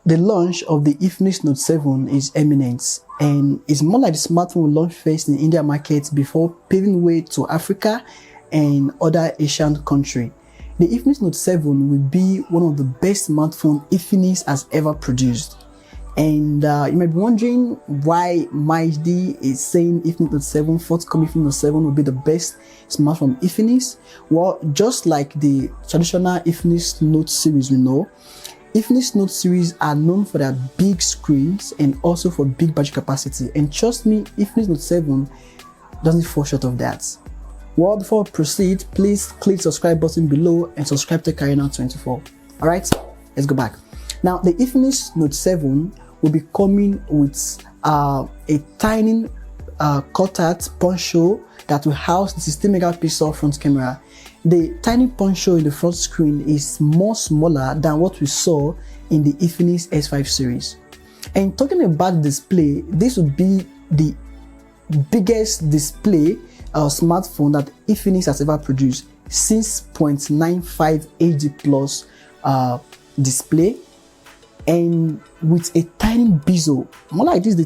The launch of the Infinix Note 7 is imminent, and it's more like the smartphone will launch first in India market before paving way to Africa and other Asian countries. The Infinix Note 7 will be one of the best smartphones Infinix has ever produced. And you might be wondering why MkbHD is saying Infinix Note 7, forthcoming Infinix Note 7 will be the best smartphone Infinix. Well, just like the traditional Infinix Note series we know, Infinix Note series are known for their big screens and also for big battery capacity. And trust me, Infinix Note 7 doesn't fall short of that. Well, before we proceed, please click the subscribe button below and subscribe to Karina24. Alright, let's go back. Now, the Infinix Note 7 will be coming with a tiny cutout poncho that will house the 16 megapixel front camera. The tiny poncho in the front screen is more smaller than what we saw in the Infinix S5 series. And talking about display, this would be the biggest display smartphone that Infinix has ever produced, 6.95 HD plus display, and with a tiny bezel, more like this, the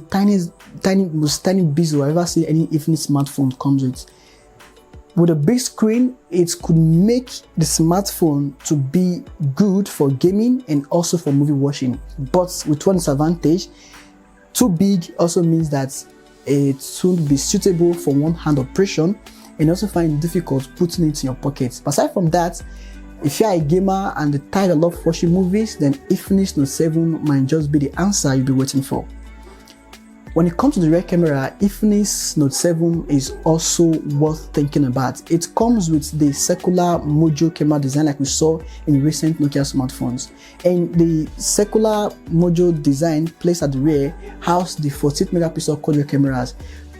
most tiny bezel I ever seen any Infinix smartphone comes with. With a big screen, it could make the smartphone to be good for gaming and also for movie watching. But with one disadvantage, too big also means that it won't be suitable for one-hand operation and also find it difficult putting it in your pocket. But aside from that, if you're a gamer and the type that love watching movies, then Infinix Note 7 might just be the answer you'll be waiting for. When it comes to the rear camera, Infinix Note 7 is also worth thinking about. It comes with the circular module camera design like we saw in recent Nokia smartphones. And the circular module design placed at the rear houses the 48 megapixel quad cameras,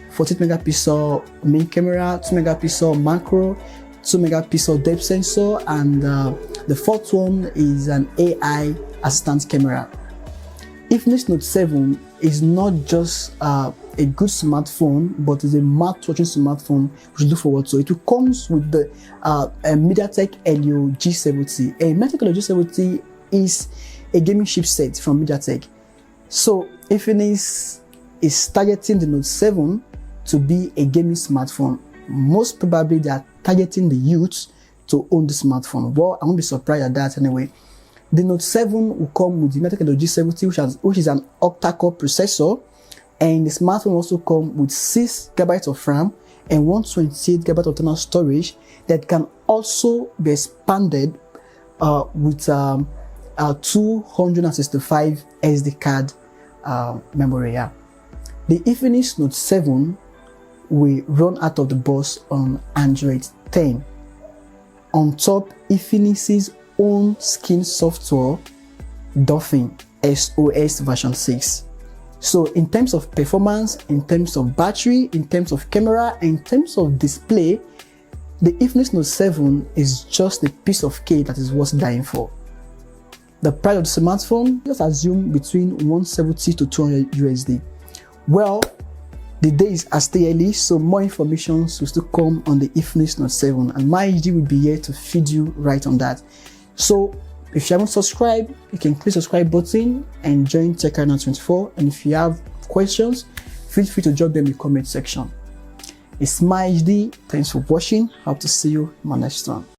48 megapixel main camera, 2 megapixel macro, 2 megapixel depth sensor, and the fourth one is an AI assistant camera. Infinix Note 7 is not just a good smartphone, but is a mouth-watering smartphone which you look forward to. It comes with the MediaTek Helio G70. And MediaTek Helio G70 is a gaming chipset from MediaTek. So Infinix is targeting the Note 7 to be a gaming smartphone. Most probably they are targeting the youth to own the smartphone. Well, I won't be surprised at that anyway. The Note 7 will come with the MediaTek Helio G70, which is an octa-core processor, and the smartphone also comes with 6 GB of RAM and 128 GB of internal storage that can also be expanded with 265 SD card memory. Yeah. The Infinix Note 7 will run out of the box on Android 10. On top, Infinix's own skin software, Dolphin SOS version 6. So in terms of performance, in terms of battery, in terms of camera, in terms of display, the Infinix Note 7 is just a piece of cake that is worth dying for. The price of the smartphone, just assume between 170 to 200 USD. Well, the days are still early, so more information will still come on the Infinix Note 7, and MkbHD will be here to feed you right on that. So if you haven't subscribed, you can click the subscribe button and join Karina24. And if you have questions, feel free to drop them in the comment section. It's MkbHD. Thanks for watching. Hope to see you in my next one.